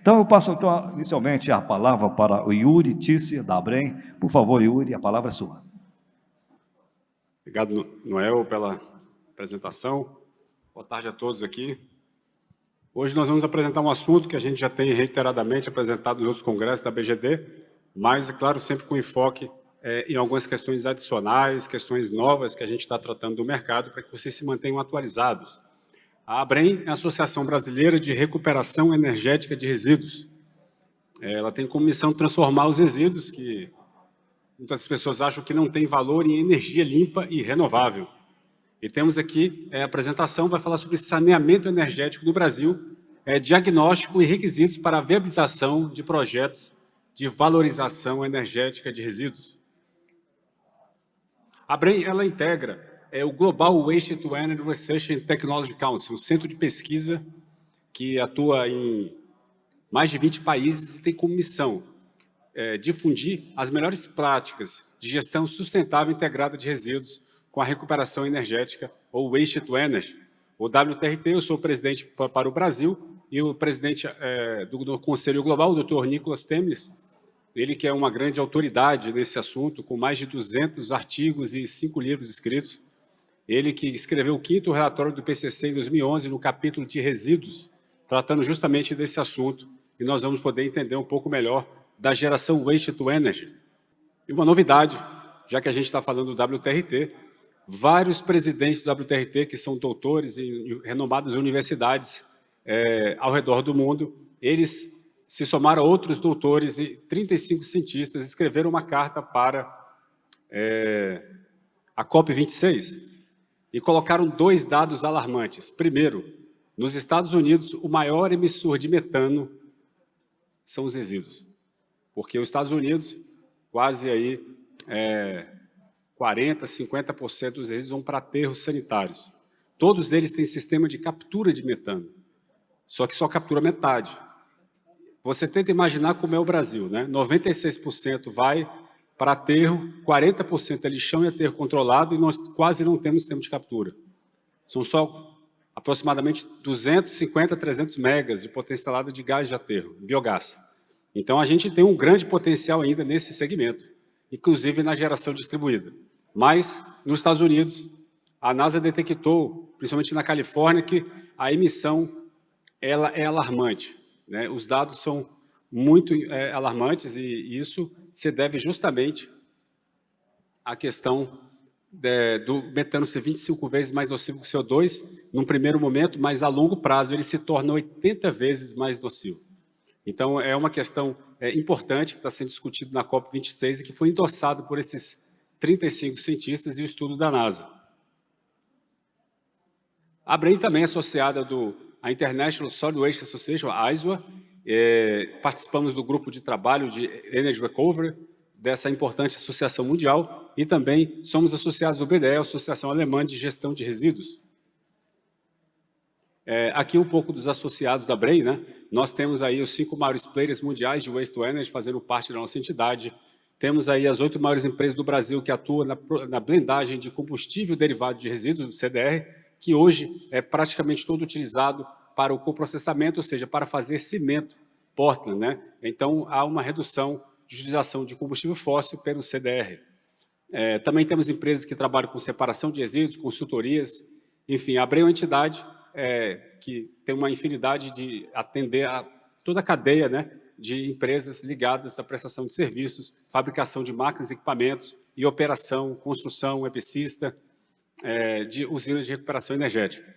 Então, eu passo, então, inicialmente, a palavra para o Yuri Tisser, da Abrem. Por favor, Yuri, a palavra é sua. Obrigado, Noel, pela apresentação. Boa tarde a todos aqui. Hoje nós vamos apresentar um assunto que a gente já tem reiteradamente apresentado nos outros congressos da BGD, mas, é claro, sempre com enfoque em algumas questões adicionais, questões novas que a gente está tratando do mercado para que vocês se mantenham atualizados. A ABREM é a Associação Brasileira de Recuperação Energética de Resíduos. Ela tem como missão transformar os resíduos, que muitas pessoas acham que não tem valor, em energia limpa e renovável. E temos aqui a apresentação, vai falar sobre saneamento energético no Brasil, diagnóstico e requisitos para a viabilização de projetos de valorização energética de resíduos. A ABREM, ela integra o Global Waste to Energy Research and Technology Council, um centro de pesquisa que atua em mais de 20 países e tem como missão difundir as melhores práticas de gestão sustentável integrada de resíduos com a recuperação energética, ou Waste to Energy. O WTRT, eu sou o presidente para o Brasil, e o presidente do Conselho Global, o Dr. Nicholas Temes, ele que é uma grande autoridade nesse assunto, com mais de 200 artigos e 5 livros escritos. Ele que escreveu o 5º relatório do IPCC em 2011, no capítulo de resíduos, tratando justamente desse assunto, e nós vamos poder entender um pouco melhor da geração Waste to Energy. E uma novidade, já que a gente está falando do WTRT, vários presidentes do WTRT, que são doutores em renomadas universidades ao redor do mundo, eles se somaram a outros doutores e 35 cientistas escreveram uma carta para a COP26 e colocaram 2 dados alarmantes. Primeiro, nos Estados Unidos, o maior emissor de metano são os resíduos, porque os Estados Unidos, quase aí 40%, 50% dos resíduos vão para aterros sanitários. Todos eles têm sistema de captura de metano, só que só captura metade. Você tenta imaginar como é o Brasil, né? 96% vai para aterro, 40% é lixão e aterro controlado, e nós quase não temos sistema de captura. São só aproximadamente 250 a 300 megas de potência instalada de gás de aterro, biogás. Então, a gente tem um grande potencial ainda nesse segmento, inclusive na geração distribuída. Mas, nos Estados Unidos, a NASA detectou, principalmente na Califórnia, que a emissão ela é alarmante, né? Os dados são muito alarmantes, e isso se deve justamente à questão do metano ser 25 vezes mais nocivo que o CO2, num primeiro momento, mas a longo prazo ele se torna 80 vezes mais nocivo. Então, é uma questão importante que está sendo discutido na COP26 e que foi endossado por esses 35 cientistas e o estudo da NASA. A ABREM também é associada à International Solid Waste Association, a ISWA. Participamos do grupo de trabalho de Energy Recovery, dessa importante associação mundial, e também somos associados do BDE, a Associação Alemã de Gestão de Resíduos. Aqui um pouco dos associados da ABREM, né? Nós temos aí os 5 maiores players mundiais de Waste to Energy fazendo parte da nossa entidade. Temos aí as 8 maiores empresas do Brasil que atuam na blendagem de combustível derivado de resíduos, do CDR, que hoje é praticamente todo utilizado para o coprocessamento, ou seja, para fazer cimento Portland, né? Então, há uma redução de utilização de combustível fóssil pelo CDR. Também temos empresas que trabalham com separação de resíduos, consultorias, enfim, a ABREM é uma entidade que tem uma infinidade de atender a toda a cadeia, né, de empresas ligadas à prestação de serviços, fabricação de máquinas e equipamentos e operação, construção, EPCista, de usinas de recuperação energética.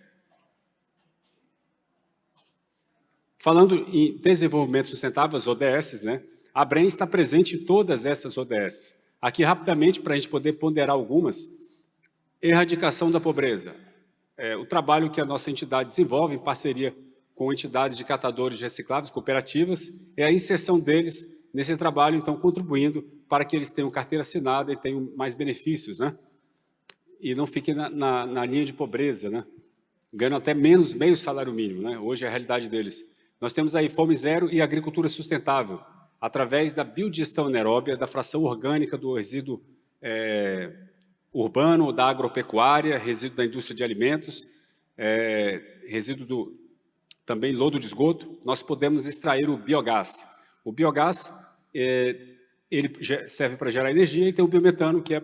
Falando em desenvolvimento sustentável, as ODS, né, a ABREM está presente em todas essas ODS. Aqui, rapidamente, para a gente poder ponderar algumas, erradicação da pobreza. O trabalho que a nossa entidade desenvolve em parceria com entidades de catadores de recicláveis, cooperativas, é a inserção deles nesse trabalho, então, contribuindo para que eles tenham carteira assinada e tenham mais benefícios, né? E não fiquem na linha de pobreza, né? Ganham até menos meio salário mínimo, né? Hoje é a realidade deles. Nós temos aí fome zero e agricultura sustentável, através da biodigestão anaeróbia, da fração orgânica do resíduo urbano, da agropecuária, resíduo da indústria de alimentos, resíduo também lodo de esgoto, nós podemos extrair o biogás. O biogás, ele serve para gerar energia, e tem o biometano, que é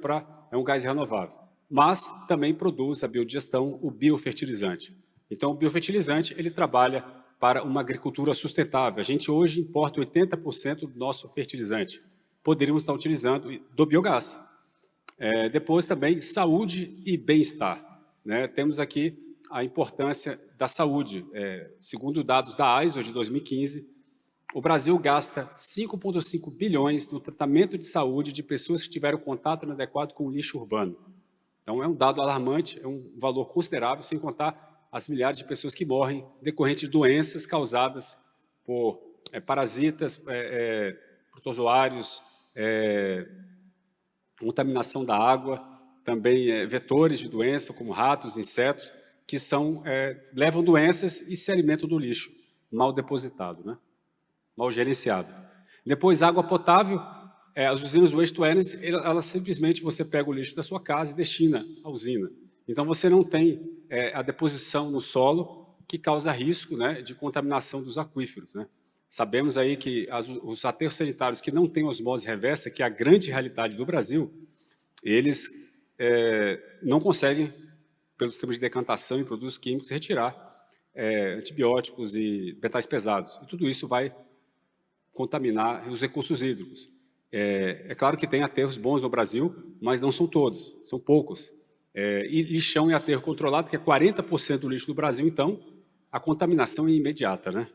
um gás renovável. Mas também produz a biodigestão, o biofertilizante. Então, o biofertilizante, ele trabalha para uma agricultura sustentável. A gente hoje importa 80% do nosso fertilizante. Poderíamos estar utilizando do biogás. Depois também, saúde e bem-estar, né? Temos aqui a importância da saúde. Segundo dados da AISO de 2015, o Brasil gasta 5,5 bilhões no tratamento de saúde de pessoas que tiveram contato inadequado com o lixo urbano. Então, é um dado alarmante, é um valor considerável, sem contar as milhares de pessoas que morrem decorrente de doenças causadas por parasitas, protozoários, contaminação da água, também vetores de doença, como ratos, insetos, que levam doenças e se alimentam do lixo mal depositado, né? Mal gerenciado. Depois, água potável. As usinas waste to energy, elas simplesmente você pega o lixo da sua casa e destina à usina. Então, você não tem a deposição no solo que causa risco, né, de contaminação dos aquíferos, né? Sabemos aí que os aterros sanitários que não têm osmose reversa, que é a grande realidade do Brasil, eles não conseguem, pelo sistema de decantação e produtos químicos, retirar antibióticos e metais pesados. E tudo isso vai contaminar os recursos hídricos. É claro que tem aterros bons no Brasil, mas não são todos, são poucos. E lixão e aterro controlado, que é 40% do lixo do Brasil, então, a contaminação é imediata, né?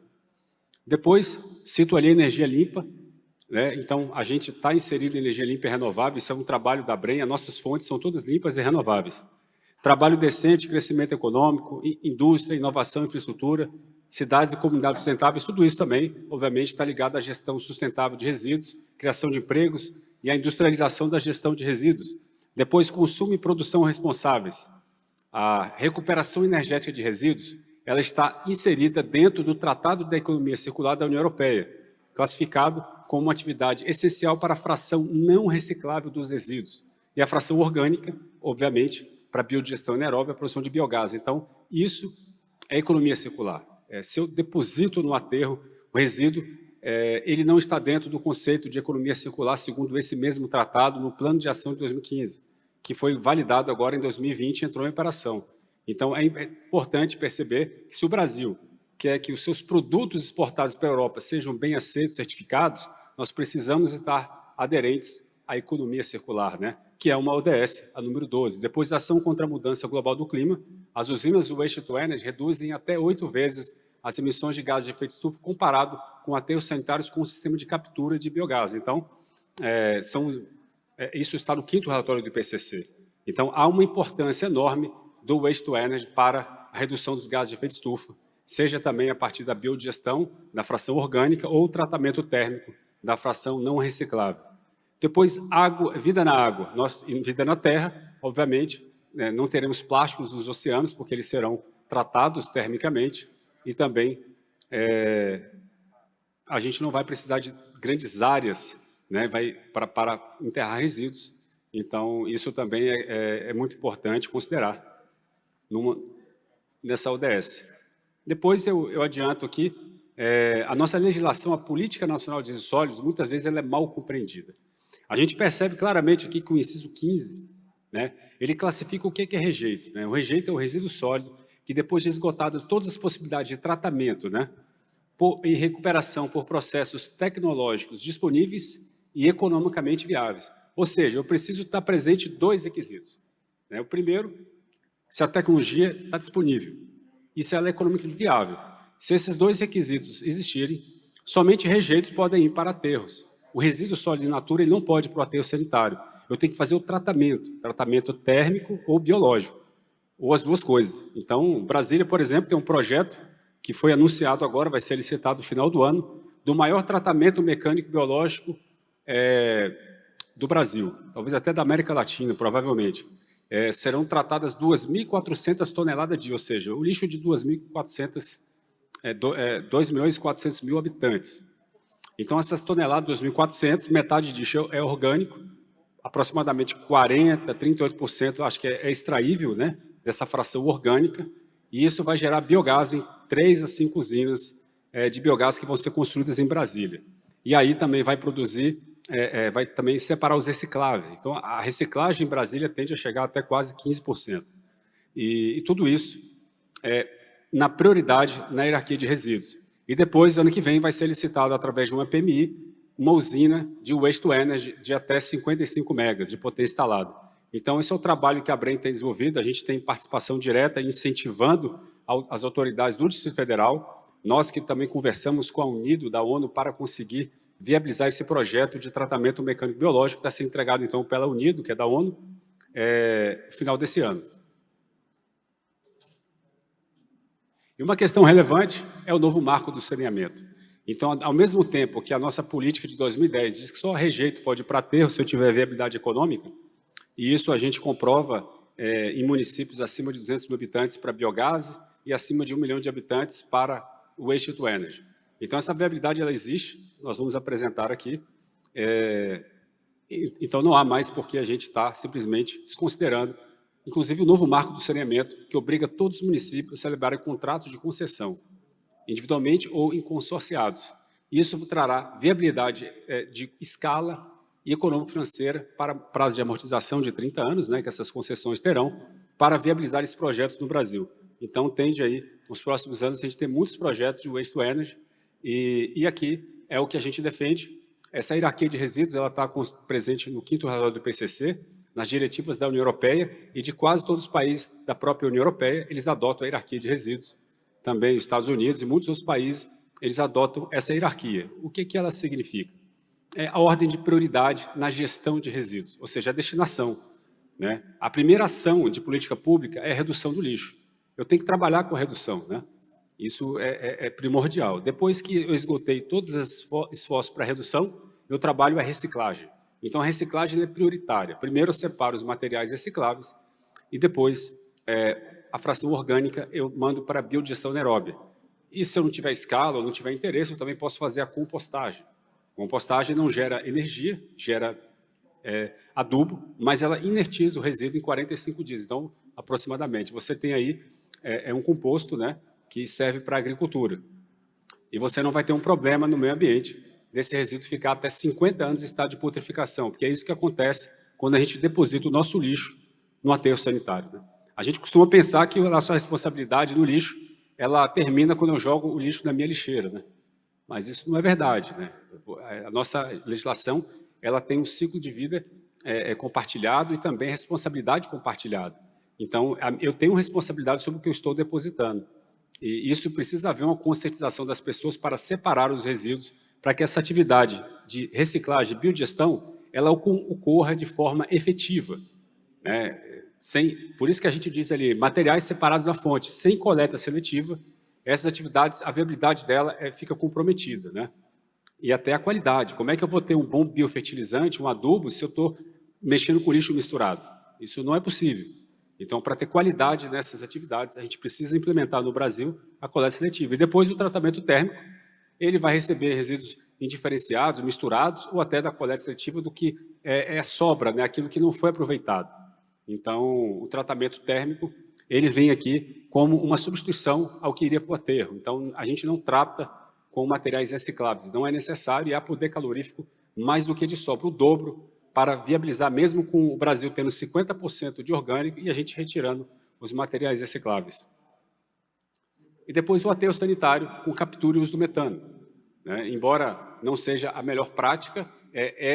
Depois, cito ali a energia limpa, né? Então, a gente está inserido em energia limpa e renovável, isso é um trabalho da Brem, as nossas fontes são todas limpas e renováveis. Trabalho decente, crescimento econômico, indústria, inovação, infraestrutura, cidades e comunidades sustentáveis, tudo isso também, obviamente, está ligado à gestão sustentável de resíduos, criação de empregos e à industrialização da gestão de resíduos. Depois, consumo e produção responsáveis. A recuperação energética de resíduos, ela está inserida dentro do Tratado da Economia Circular da União Europeia, classificado como uma atividade essencial para a fração não reciclável dos resíduos. E a fração orgânica, obviamente, para a biodigestão anaeróbica e a produção de biogás. Então, isso é economia circular. Se eu deposito no aterro o resíduo, ele não está dentro do conceito de economia circular, segundo esse mesmo tratado, no Plano de Ação de 2015, que foi validado agora em 2020 e entrou em operação. Então, é importante perceber que se o Brasil quer que os seus produtos exportados para a Europa sejam bem aceitos, certificados, nós precisamos estar aderentes à economia circular, né? Que é uma ODS, a número 12. Depois da ação contra a mudança global do clima, as usinas waste to energy reduzem até 8 vezes as emissões de gases de efeito estufa comparado com aterros sanitários com o sistema de captura de biogás. Então, isso está no 5º relatório do IPCC. Então, há uma importância enorme do waste to energy para a redução dos gases de efeito estufa, seja também a partir da biodigestão, da fração orgânica ou o tratamento térmico da fração não reciclável. Depois, vida na água, vida na terra, obviamente, não teremos plásticos nos oceanos, porque eles serão tratados termicamente, e também a gente não vai precisar de grandes áreas, né, para enterrar resíduos. Então, isso também é muito importante considerar nessa ODS. Depois, eu adianto aqui, a nossa legislação, a Política Nacional de Resíduos Sólidos, muitas vezes ela é mal compreendida. A gente percebe claramente aqui que o inciso 15, né, ele classifica o que é rejeito, né? O rejeito é o resíduo sólido que, depois de esgotadas todas as possibilidades de tratamento, né, e recuperação por processos tecnológicos disponíveis e economicamente viáveis. Ou seja, eu preciso estar presente 2 requisitos, né? O primeiro, se a tecnologia está disponível e se ela é economicamente viável. Se esses 2 requisitos existirem, somente rejeitos podem ir para aterros. O resíduo sólido in natura ele não pode ir para o aterro sanitário. Eu tenho que fazer o tratamento térmico ou biológico, ou as 2 coisas. Então, Brasília, por exemplo, tem um projeto que foi anunciado agora, vai ser licitado no final do ano, do maior tratamento mecânico biológico do Brasil, talvez até da América Latina, provavelmente. Serão tratadas 2.400 toneladas de dia, ou seja, o lixo de 2.400, 2.400.000 habitantes. Então, essas toneladas, 2.400, metade disso é orgânico, aproximadamente 40%, 38%, acho que é extraível, né, dessa fração orgânica, E isso vai gerar biogás em 3 a 5 usinas de biogás que vão ser construídas em Brasília. E aí também vai produzir, vai também separar os recicláveis. Então, a reciclagem em Brasília tende a chegar até quase 15%. E tudo isso na prioridade na hierarquia de resíduos. E depois, ano que vem, vai ser licitado através de uma PMI, uma usina de waste to energy de até 55 megas de potência instalada. Então, esse é o trabalho que a Brem tem desenvolvido, a gente tem participação direta incentivando as autoridades do Distrito Federal, nós que também conversamos com a UNIDO da ONU para conseguir viabilizar esse projeto de tratamento mecânico biológico, que está sendo entregado então pela UNIDO, que é da ONU, no final desse ano. E uma questão relevante é o novo marco do saneamento. Então, ao mesmo tempo que a nossa política de 2010 diz que só rejeito pode ir para aterro se eu tiver viabilidade econômica, e isso a gente comprova em municípios acima de 200 mil habitantes para biogás e acima de 1 milhão de habitantes para waste to energy. Então, essa viabilidade ela existe, nós vamos apresentar aqui. Então, não há mais por que a gente está simplesmente desconsiderando, inclusive o novo marco do saneamento, que obriga todos os municípios a celebrarem contratos de concessão, individualmente ou em consorciados. Isso trará viabilidade de escala e econômico-financeira para prazo de amortização de 30 anos, que essas concessões terão, para viabilizar esses projetos no Brasil. Então, tende aí, nos próximos anos, a gente ter muitos projetos de waste to energy, e aqui é o que a gente defende. Essa hierarquia de resíduos ela está presente no 5º relatório do IPCC, nas diretivas da União Europeia e de quase todos os países da própria União Europeia, eles adotam a hierarquia de resíduos. Também os Estados Unidos e muitos outros países, eles adotam essa hierarquia. O que ela significa? É a ordem de prioridade na gestão de resíduos, ou seja, a destinação. A primeira ação de política pública é a redução do lixo. Eu tenho que trabalhar com a redução, Isso é primordial. Depois que eu esgotei todos os esforços para a redução, eu trabalho a reciclagem. Então, a reciclagem é prioritária. Primeiro, eu separo os materiais recicláveis e depois, a fração orgânica eu mando para a biodigestão anaeróbia. E se eu não tiver escala ou não tiver interesse, eu também posso fazer a compostagem. A compostagem não gera energia, gera adubo, mas ela inertiza o resíduo em 45 dias. Então, aproximadamente, você tem aí um composto que serve para a agricultura. E você não vai ter um problema no meio ambiente desse resíduo ficar até 50 anos em estado de putrificação, porque é isso que acontece quando a gente deposita o nosso lixo no aterro sanitário. A gente costuma pensar que a sua responsabilidade no lixo, ela termina quando eu jogo o lixo na minha lixeira, Mas isso não é verdade, A nossa legislação, ela tem um ciclo de vida compartilhado e também responsabilidade compartilhada. Então, eu tenho responsabilidade sobre o que eu estou depositando. E isso precisa haver uma conscientização das pessoas para separar os resíduos, para que essa atividade de reciclagem, de biodigestão, ela ocorra de forma efetiva. Por isso que a gente diz ali, materiais separados da fonte, sem coleta seletiva, essas atividades, a viabilidade dela fica comprometida. E até a qualidade. Como é que eu vou ter um bom biofertilizante, um adubo, se eu estou mexendo com lixo misturado? Isso não é possível. Então, para ter qualidade nessas atividades, a gente precisa implementar no Brasil a coleta seletiva. E depois do tratamento térmico, ele vai receber resíduos indiferenciados, misturados, ou até da coleta seletiva do que sobra, aquilo que não foi aproveitado. Então, o tratamento térmico, ele vem aqui como uma substituição ao que iria para o aterro. Então, a gente não trata com materiais recicláveis, não é necessário, e há poder calorífico mais do que de sobra, o dobro, para viabilizar, mesmo com o Brasil tendo 50% de orgânico e a gente retirando os materiais recicláveis. E depois o aterro sanitário com captura e uso do metano. Embora não seja a melhor prática,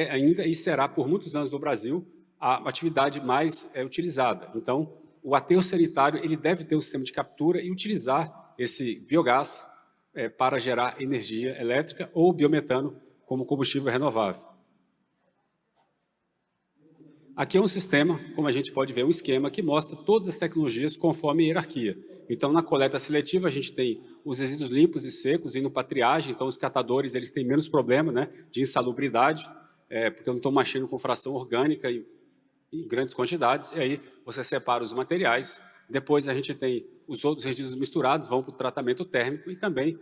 ainda e será por muitos anos no Brasil a atividade mais utilizada. Então, o aterro sanitário ele deve ter um sistema de captura e utilizar esse biogás para gerar energia elétrica ou biometano como combustível renovável. Aqui é um sistema, como a gente pode ver, um esquema que mostra todas as tecnologias conforme a hierarquia. Então, na coleta seletiva, a gente tem os resíduos limpos e secos indo para a triagem, então os catadores eles têm menos problema de insalubridade, porque eu não estou mexendo com fração orgânica em grandes quantidades, e aí você separa os materiais. Depois a gente tem os outros resíduos misturados, vão para o tratamento térmico, e também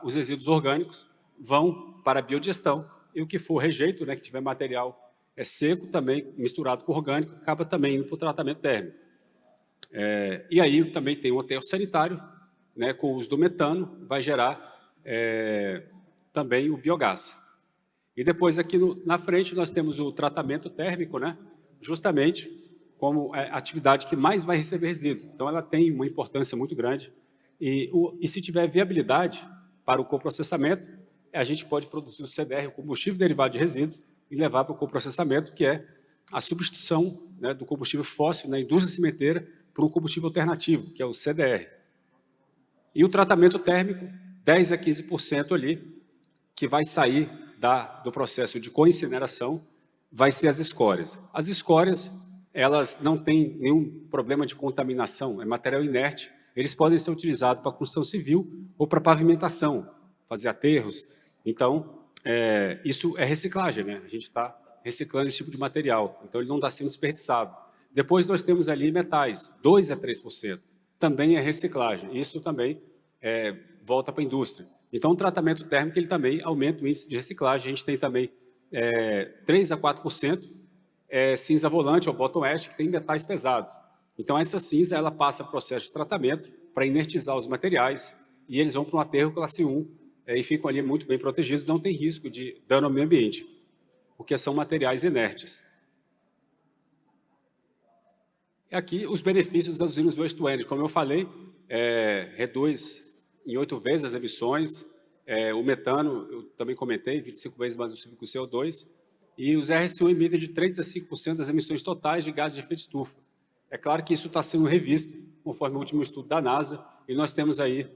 os resíduos orgânicos vão para a biodigestão, e o que for rejeito, que tiver material seco também, misturado com orgânico, acaba também indo para o tratamento térmico. E aí também tem o aterro sanitário, né, com o uso do metano, vai gerar também o biogás. E depois aqui na frente nós temos o tratamento térmico, né, justamente como a atividade que mais vai receber resíduos. Então ela tem uma importância muito grande e se tiver viabilidade para o coprocessamento, a gente pode produzir o CDR, o combustível derivado de resíduos, e levar para o coprocessamento, que é a substituição, né, do combustível fóssil na indústria cimenteira por um combustível alternativo, que é o CDR. E o tratamento térmico, 10% a 15% ali, que vai sair do processo de coincineração, vai ser as escórias. As escórias, elas não têm nenhum problema de contaminação, é material inerte, eles podem ser utilizados para construção civil ou para pavimentação, fazer aterros. Então, isso é reciclagem, né? A gente está reciclando esse tipo de material, então ele não está sendo desperdiçado. Depois nós temos ali metais, 2% a 3%, também é reciclagem, isso também volta para a indústria. Então o tratamento térmico ele também aumenta o índice de reciclagem, a gente tem também 3% a 4% cinza volante ou bottom ash, que tem metais pesados. Então essa cinza ela passa processo de tratamento para inertizar os materiais e eles vão para um aterro classe 1 e ficam ali muito bem protegidos, não tem risco de dano ao meio ambiente, porque são materiais inertes. Aqui os benefícios das usinas Waste to Energy, como eu falei, reduz em 8 vezes as emissões, o metano, eu também comentei, 25 vezes mais nocivo que o CO2, e os RSU emitem de 3% a 5% das emissões totais de gases de efeito estufa. É claro que isso está sendo revisto, conforme o último estudo da NASA, e nós temos aí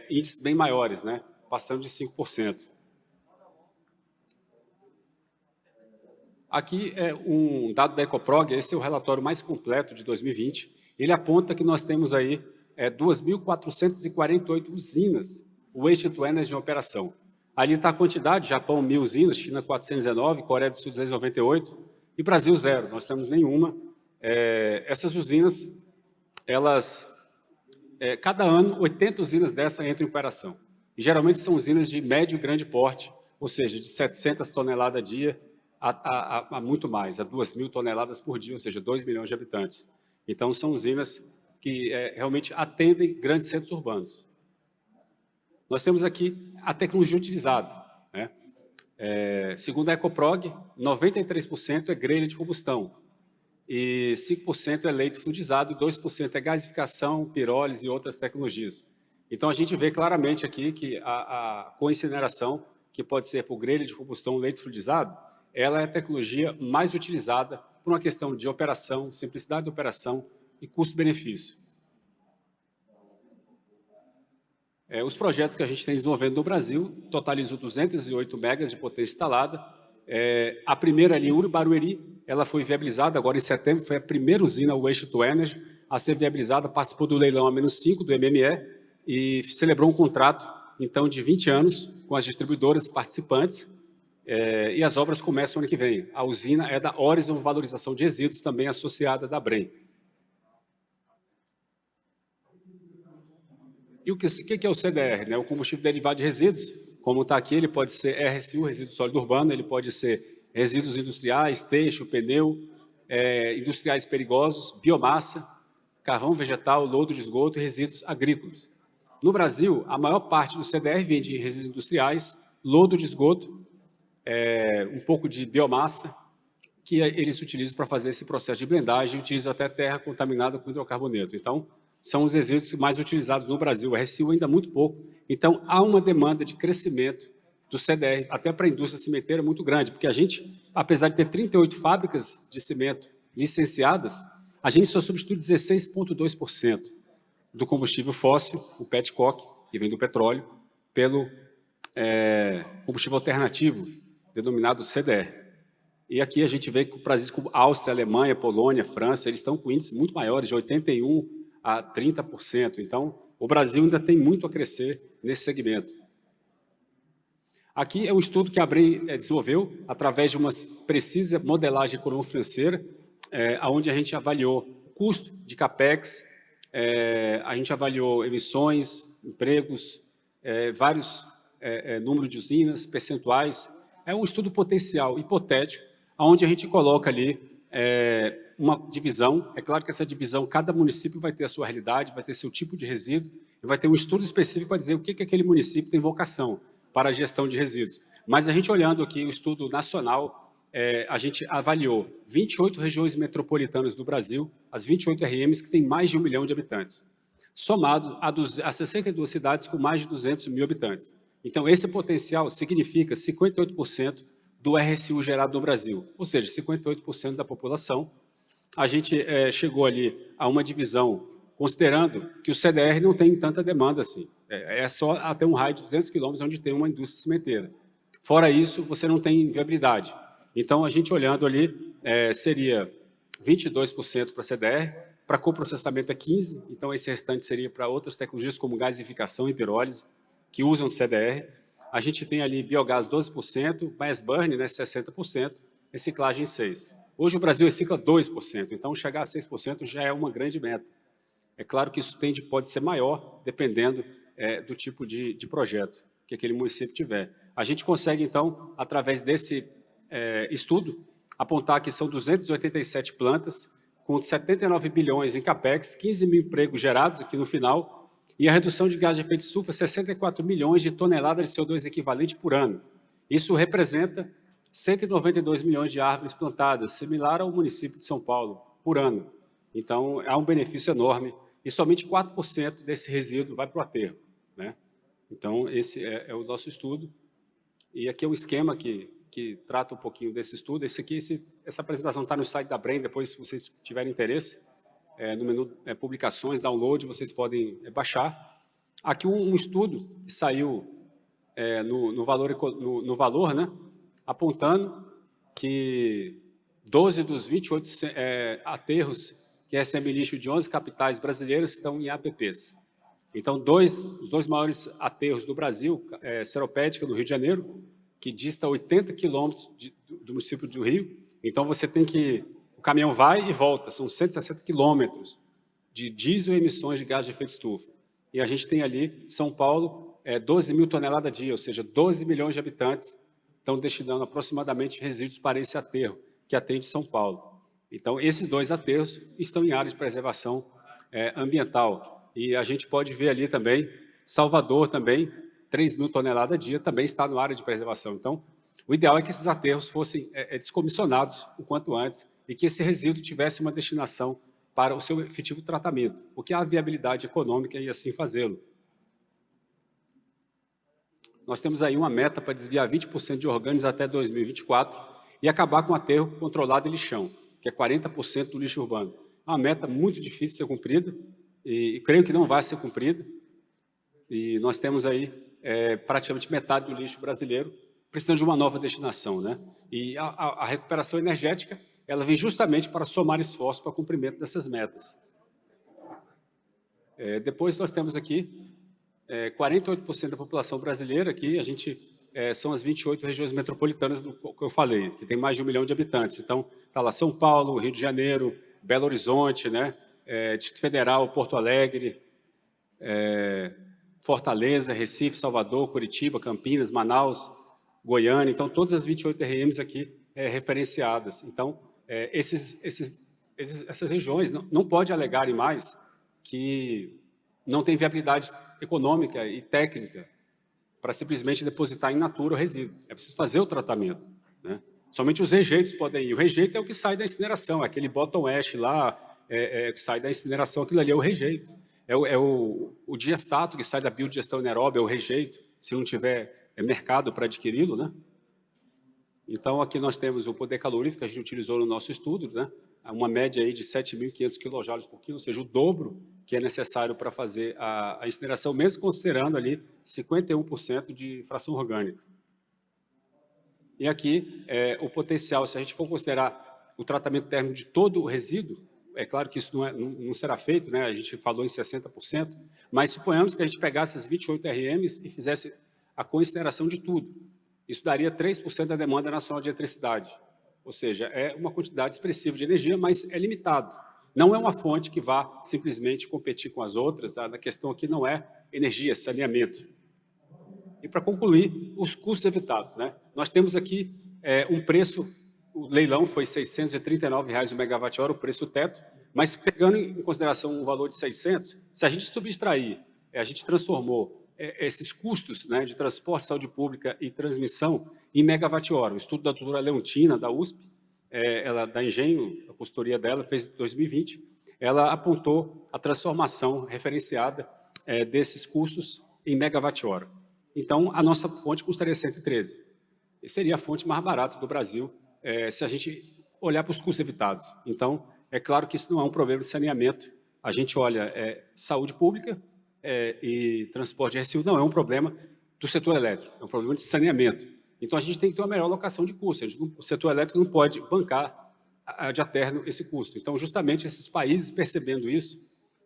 índices bem maiores, né, passando de 5%. Aqui é um dado da Ecoprog, esse é o relatório mais completo de 2020, ele aponta que nós temos aí 2.448 usinas Waste to Energy em operação. Ali está a quantidade, Japão 1.000 usinas, China 419, Coreia do Sul 298 e Brasil 0, nós temos nenhuma. Essas usinas, elas, cada ano 80 usinas dessas entram em operação. E geralmente são usinas de médio e grande porte, ou seja, de 700 toneladas a dia a muito mais, a 2.000 toneladas por dia, ou seja, 2 milhões de habitantes. Então são usinas que realmente atendem grandes centros urbanos. Nós temos aqui a tecnologia utilizada, né? Segundo a Ecoprog, 93% é grelha de combustão, e 5% é leite fluidizado, e 2% é gasificação, pirólise e outras tecnologias. Então, a gente vê claramente aqui que a coincineração, que pode ser por grelha de combustão, leite fluidizado, ela é a tecnologia mais utilizada por uma questão de operação, simplicidade de operação e custo-benefício. Os projetos que a gente tem desenvolvendo no Brasil totalizam 208 megas de potência instalada. A primeira ali, Uri-Barueri, ela foi viabilizada agora em setembro, foi a primeira usina Waste to Energy a ser viabilizada, participou do leilão A-5 do MME e celebrou um contrato, então, de 20 anos com as distribuidoras participantes, e as obras começam ano que vem. A usina é da Horizon Valorização de Resíduos, também associada da Brem. E o que é o CDR? Né? O combustível derivado de resíduos, como está aqui, ele pode ser RSU, resíduo sólido urbano, ele pode ser resíduos industriais, teixo, pneu, industriais perigosos, biomassa, carvão vegetal, lodo de esgoto e resíduos agrícolas. No Brasil, a maior parte do CDR vem de resíduos industriais, lodo de esgoto, um pouco de biomassa, que eles utilizam para fazer esse processo de blendagem e utilizam até terra contaminada com hidrocarboneto. Então, são os resíduos mais utilizados no Brasil. O RSU ainda muito pouco. Então, há uma demanda de crescimento do CDR, até para a indústria cimenteira, muito grande, porque a gente, apesar de ter 38 fábricas de cimento licenciadas, a gente só substitui 16,2% do combustível fóssil, o petcock, que vem do petróleo, pelo combustível alternativo, denominado CDR. E aqui a gente vê que países como Áustria, Alemanha, Polônia, França, eles estão com índices muito maiores, de 81% a 30%. Então, o Brasil ainda tem muito a crescer nesse segmento. Aqui é um estudo que a Brem desenvolveu através de uma precisa modelagem econômico-financeira, onde a gente avaliou o custo de CAPEX, a gente avaliou emissões, empregos, vários números de usinas, percentuais. É um estudo potencial hipotético, onde a gente coloca ali uma divisão. É claro que essa divisão, cada município vai ter a sua realidade, vai ter seu tipo de resíduo, e vai ter um estudo específico para dizer o que aquele município tem vocação para a gestão de resíduos. Mas a gente olhando aqui o estudo nacional, a gente avaliou 28 regiões metropolitanas do Brasil, as 28 RMs que têm mais de 1 milhão de habitantes, somado a 62 cidades com mais de 200 mil habitantes. Então, esse potencial significa 58% do RSU gerado no Brasil, ou seja, 58% da população. A gente chegou ali a uma divisão, considerando que o CDR não tem tanta demanda assim. É só até um raio de 200 quilômetros onde tem uma indústria cimenteira. Fora isso, você não tem viabilidade. Então, a gente olhando ali, seria 22% para CDR, para coprocessamento é 15%, então esse restante seria para outras tecnologias como gasificação e pirólise, que usam CDR. A gente tem ali biogás 12%, mass burn, né, 60%, reciclagem 6%. Hoje o Brasil recicla 2%, então chegar a 6% já é uma grande meta. É claro que isso pode ser maior, dependendo do tipo de projeto que aquele município tiver. A gente consegue, então, através desse estudo, apontar que são 287 plantas, com 79 bilhões em CAPEX, 15 mil empregos gerados aqui no final, e a redução de gás de efeito de estufa, 64 milhões de toneladas de CO2 equivalente por ano. Isso representa 192 milhões de árvores plantadas, similar ao município de São Paulo, por ano. Então, há um benefício enorme, e somente 4% desse resíduo vai para o aterro, né? Então, esse é o nosso estudo, e aqui é um esquema que trata um pouquinho desse estudo. Essa apresentação está no site da Brem, depois, se vocês tiverem interesse, no menu publicações, download, vocês podem baixar. Aqui um estudo que saiu no valor, né, apontando que 12 dos 28 aterros que recebem lixo de 11 capitais brasileiras estão em APPs. Então, os dois maiores aterros do Brasil, Seropédica, no Rio de Janeiro, que dista 80 quilômetros do município do Rio. Então, o caminhão vai e volta, são 160 quilômetros de diesel e emissões de gás de efeito de estufa. E a gente tem ali, São Paulo, 12 mil toneladas a dia, ou seja, 12 milhões de habitantes estão destinando aproximadamente resíduos para esse aterro, que atende São Paulo. Então, esses dois aterros estão em área de preservação ambiental. E a gente pode ver ali também, Salvador também, 3 mil toneladas a dia, também está na área de preservação. Então, o ideal é que esses aterros fossem descomissionados o quanto antes e que esse resíduo tivesse uma destinação para o seu efetivo tratamento, porque há viabilidade econômica em assim fazê-lo. Nós temos aí uma meta para desviar 20% de orgânicos até 2024 e acabar com o aterro controlado e lixão, que é 40% do lixo urbano. É uma meta muito difícil de ser cumprida e creio que não vai ser cumprida. E nós temos aí praticamente metade do lixo brasileiro precisando de uma nova destinação, né? E a recuperação energética, ela vem justamente para somar esforços para o cumprimento dessas metas. Depois nós temos aqui 48% da população brasileira, aqui são as 28 regiões metropolitanas que eu falei, que tem mais de 1 milhão de habitantes. Então, está lá São Paulo, Rio de Janeiro, Belo Horizonte, né? Distrito Federal, Porto Alegre, Fortaleza, Recife, Salvador, Curitiba, Campinas, Manaus, Goiânia. Então, todas as 28 RMs aqui referenciadas. Então, essas regiões não pode alegarem mais que não tem viabilidade econômica e técnica para simplesmente depositar em natura o resíduo. É preciso fazer o tratamento, né? Somente os rejeitos podem ir. O rejeito é o que sai da incineração, aquele bottom ash lá, que sai da incineração, aquilo ali é o rejeito. O diestato que sai da biodigestão anaeróbia é o rejeito, se não tiver mercado para adquiri-lo, né? Então, aqui nós temos o poder calorífico que a gente utilizou no nosso estudo, né? Uma média aí de 7.500 kJ por quilo, ou seja, o dobro que é necessário para fazer a incineração, mesmo considerando ali 51% de fração orgânica. E aqui, o potencial, se a gente for considerar o tratamento térmico de todo o resíduo, é claro que isso não será feito, né? A gente falou em 60%, mas suponhamos que a gente pegasse as 28 RMs e fizesse a co-incineração de tudo. Isso daria 3% da demanda nacional de eletricidade. Ou seja, é uma quantidade expressiva de energia, mas é limitado. Não é uma fonte que vá simplesmente competir com as outras. A questão aqui não é energia, é saneamento. E para concluir, os custos evitados, né? Nós temos aqui um preço, o leilão foi R$ 639 o megawatt-hora, o preço teto, mas pegando em consideração um valor de 600, se a gente subtrair, a gente transformou esses custos, né, de transporte, saúde pública e transmissão em megawatt-hora. O estudo da doutora Leontina, da USP, ela, da Engenho, a consultoria dela, fez em 2020, ela apontou a transformação referenciada desses custos em megawatt-hora. Então, a nossa fonte custaria 113. E seria a fonte mais barata do Brasil, se a gente olhar para os custos evitados. Então, é claro que isso não é um problema de saneamento. A gente olha saúde pública e transporte de resíduos, não é um problema do setor elétrico, é um problema de saneamento. Então, a gente tem que ter uma melhor alocação de custos. O setor elétrico não pode bancar de eterno esse custo. Então, justamente, esses países, percebendo isso,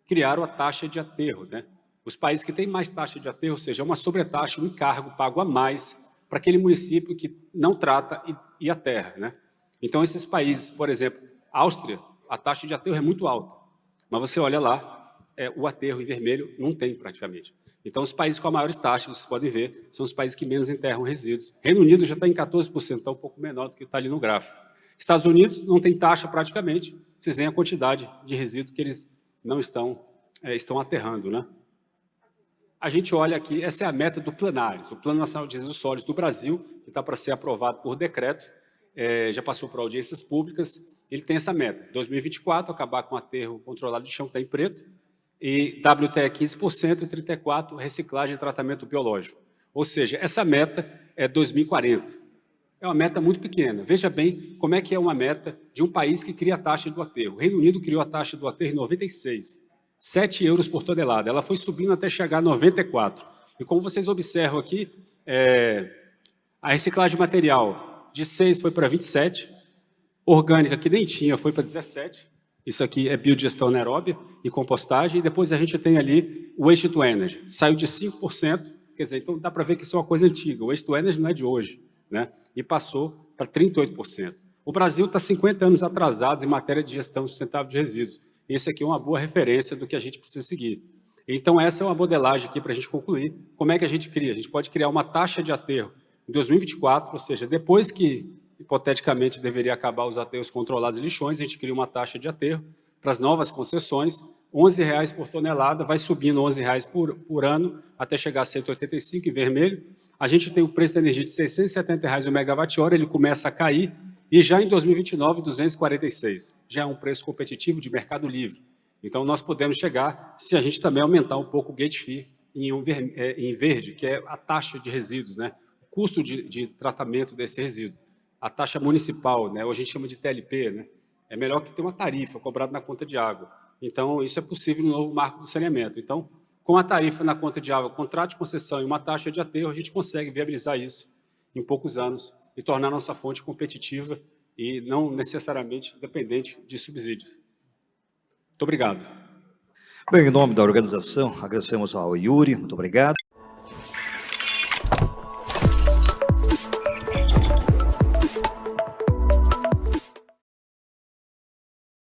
criaram a taxa de aterro, né? Os países que têm mais taxa de aterro, ou seja, uma sobretaxa, um encargo pago a mais para aquele município que não trata e aterra, né? Então, esses países, por exemplo, Áustria, a taxa de aterro é muito alta, mas você olha lá, o aterro em vermelho não tem praticamente. Então, os países com as maiores taxas, vocês podem ver, são os países que menos enterram resíduos. Reino Unido já está em 14%, está um pouco menor do que está ali no gráfico. Estados Unidos não tem taxa praticamente, vocês veem a quantidade de resíduos que eles não estão aterrando, né? A gente olha aqui, essa é a meta do Planares, o Plano Nacional de Resíduos Sólidos do Brasil, que está para ser aprovado por decreto, já passou por audiências públicas, ele tem essa meta, 2024, acabar com o aterro controlado de chão que está em preto, e WTE 15% e 34% reciclagem e tratamento biológico. Ou seja, essa meta é 2040. É uma meta muito pequena. Veja bem como é que é uma meta de um país que cria a taxa do aterro. O Reino Unido criou a taxa do aterro em 96. 7 euros por tonelada. Ela foi subindo até chegar a 94. E como vocês observam aqui, a reciclagem de material de 6 foi para 27, orgânica, que nem tinha, foi para 17. Isso aqui é biodigestão anaeróbia e compostagem. E depois a gente tem ali o waste to energy. Saiu de 5%, quer dizer, então dá para ver que isso é uma coisa antiga. O waste to energy não é de hoje, né? E passou para 38%. O Brasil está 50 anos atrasado em matéria de gestão sustentável de resíduos. Isso aqui é uma boa referência do que a gente precisa seguir. Então, essa é uma modelagem aqui para a gente concluir. Como é que a gente cria? A gente pode criar uma taxa de aterro em 2024, ou seja, depois que, hipoteticamente, deveria acabar os aterros controlados e lixões, a gente cria uma taxa de aterro para as novas concessões, R$ 11,00 por tonelada, vai subindo R$ 11,00 por ano, até chegar a 185 em vermelho. A gente tem o preço da energia de R$ 670,00 o megawatt-hora, ele começa a cair, e já em 2029, R$ 246. Já é um preço competitivo de mercado livre. Então, nós podemos chegar, se a gente também aumentar um pouco o gate fee em verde, que é a taxa de resíduos, né? O custo de tratamento desse resíduo. A taxa municipal, né? Hoje a gente chama de TLP, né? É melhor que ter uma tarifa cobrada na conta de água. Então, isso é possível no novo marco do saneamento. Então, com a tarifa na conta de água, contrato de concessão e uma taxa de aterro, a gente consegue viabilizar isso em poucos anos e tornar a nossa fonte competitiva e não necessariamente dependente de subsídios. Muito obrigado. Bem, em nome da organização, agradecemos ao Yuri, muito obrigado.